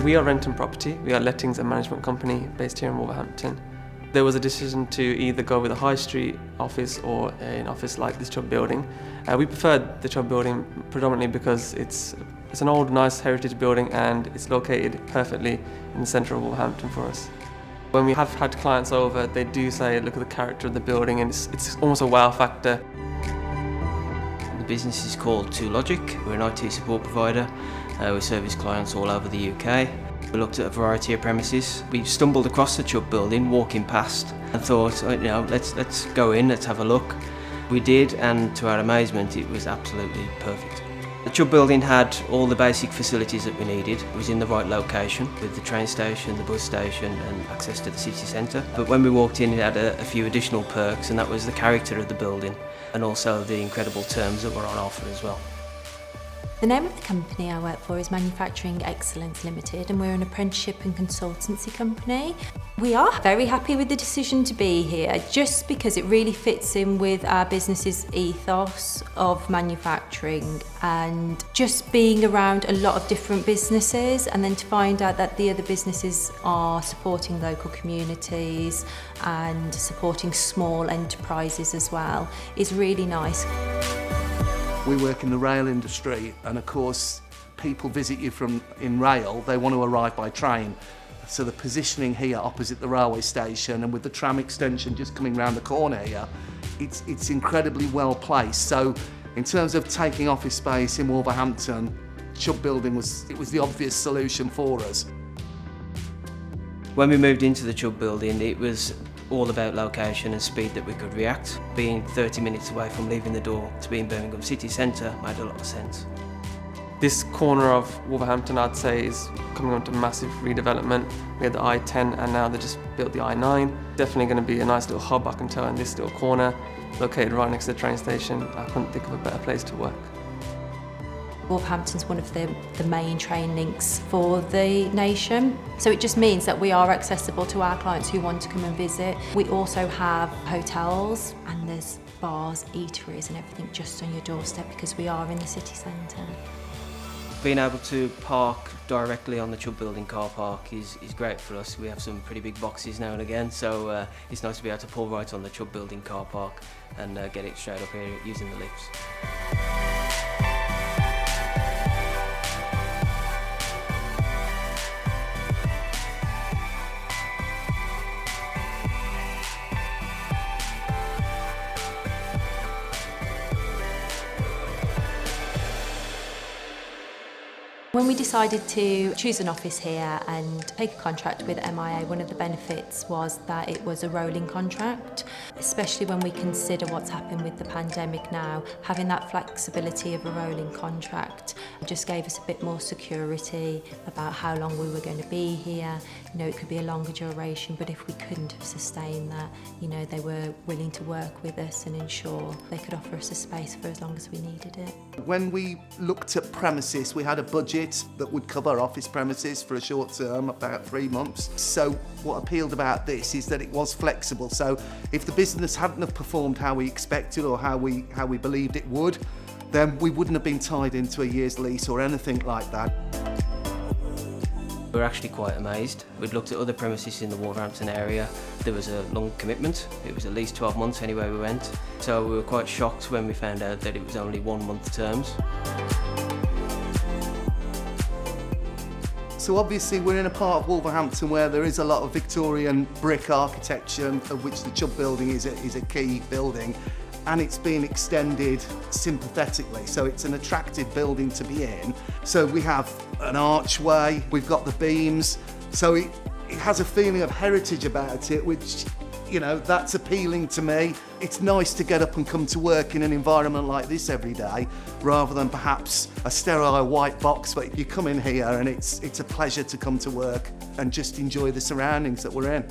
We are Renton Property. We are a lettings and management company based here in Wolverhampton. There was a decision to either go with a high street office or an office like this Chubb building. We preferred the Chubb building predominantly because it's an old, nice heritage building and it's located perfectly in the centre of Wolverhampton for us. When we have had clients over, they do say, look at the character of the building, and it's almost a wow factor. The business is called 2Logic. We're an IT support provider. We service clients all over the UK. We looked at a variety of premises. We stumbled across the Chubb building, walking past, and thought, let's go in, let's have a look. We did, and to our amazement, it was absolutely perfect. The Chubb building had all the basic facilities that we needed. It was in the right location, with the train station, the bus station, and access to the city centre. But when we walked in, it had a few additional perks, and that was the character of the building, and also the incredible terms that were on offer as well. The name of the company I work for is Manufacturing Excellence Limited, and we're an apprenticeship and consultancy company. We are very happy with the decision to be here just because it really fits in with our business's ethos of manufacturing and just being around a lot of different businesses, and then to find out that the other businesses are supporting local communities and supporting small enterprises as well is really nice. We work in the rail industry, and of course people visit you in rail, they want to arrive by train. So the positioning here opposite the railway station, and with the tram extension just coming round the corner here, it's incredibly well placed. So in terms of taking office space in Wolverhampton, Chubb Building was the obvious solution for us. When we moved into the Chubb building, it was all about location and speed that we could react. Being 30 minutes away from leaving the door to be in Birmingham city centre made a lot of sense. This corner of Wolverhampton, I'd say, is coming on to massive redevelopment. We had the I-10 and now they just built the I-9. Definitely going to be a nice little hub, I can tell, in this little corner, located right next to the train station. I couldn't think of a better place to work. Wolverhampton's one of the main train links for the nation, so it just means that we are accessible to our clients who want to come and visit. We also have hotels, and there's bars, eateries and everything just on your doorstep because we are in the city centre. Being able to park directly on the Chubb building car park is great for us. We have some pretty big boxes now and again, so it's nice to be able to pull right on the Chubb building car park and get it straight up here using the lifts. When we decided to choose an office here and take a contract with MIA, one of the benefits was that it was a rolling contract, especially when we consider what's happened with the pandemic now. Having that flexibility of a rolling contract just gave us a bit more security about how long we were going to be here. You know, it could be a longer duration, but if we couldn't have sustained that, you know, they were willing to work with us and ensure they could offer us a space for as long as we needed it. When we looked at premises, we had a budget that would cover office premises for a short term, about 3 months. So what appealed about this is that it was flexible. So if the business hadn't have performed how we expected or how we believed it would, then we wouldn't have been tied into a year's lease or anything like that. We were actually quite amazed. We'd looked at other premises in the Wolverhampton area. There was a long commitment. It was at least 12 months anywhere we went. So we were quite shocked when we found out that it was only 1 month terms. So obviously we're in a part of Wolverhampton where there is a lot of Victorian brick architecture, of which the Chubb building is a key building, and it's been extended sympathetically, so it's an attractive building to be in. So we have an archway, we've got the beams, so it has a feeling of heritage about it, which, you know, that's appealing to me. It's nice to get up and come to work in an environment like this every day, rather than perhaps a sterile white box, but you come in here and it's a pleasure to come to work and just enjoy the surroundings that we're in.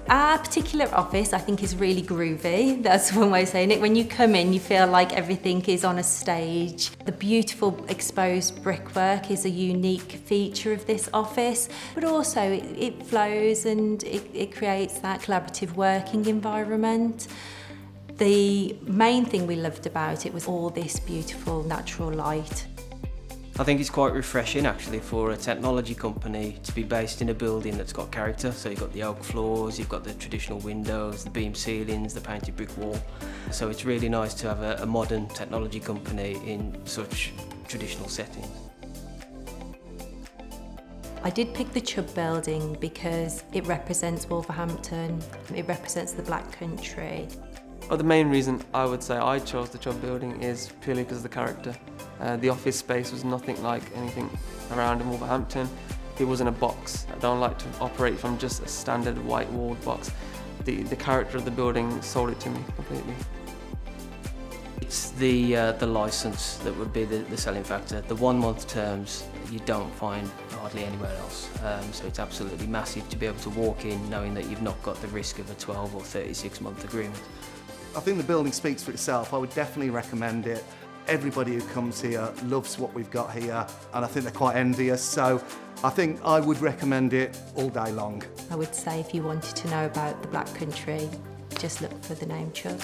Our particular office, I think, is really groovy. That's one way of saying it. When you come in, you feel like everything is on a stage. The beautiful exposed brickwork is a unique feature of this office, but also it flows and it creates that collaborative working environment. The main thing we loved about it was all this beautiful natural light. I think it's quite refreshing actually for a technology company to be based in a building that's got character. So you've got the oak floors, you've got the traditional windows, the beam ceilings, the painted brick wall. So it's really nice to have a modern technology company in such traditional settings. I did pick the Chubb building because it represents Wolverhampton, it represents the Black Country. Well, the main reason I would say I chose the Chubb building is purely because of the character. The office space was nothing like anything around in Wolverhampton. It wasn't a box. I don't like to operate from just a standard white walled box. The character of the building sold it to me completely. It's the licence that would be the selling factor. The 1 month terms you don't find hardly anywhere else. So it's absolutely massive to be able to walk in knowing that you've not got the risk of a 12 or 36 month agreement. I think the building speaks for itself. I would definitely recommend it. Everybody who comes here loves what we've got here, and I think they're quite envious. So I think I would recommend it all day long. I would say if you wanted to know about the Black Country, just look for the name Chubb.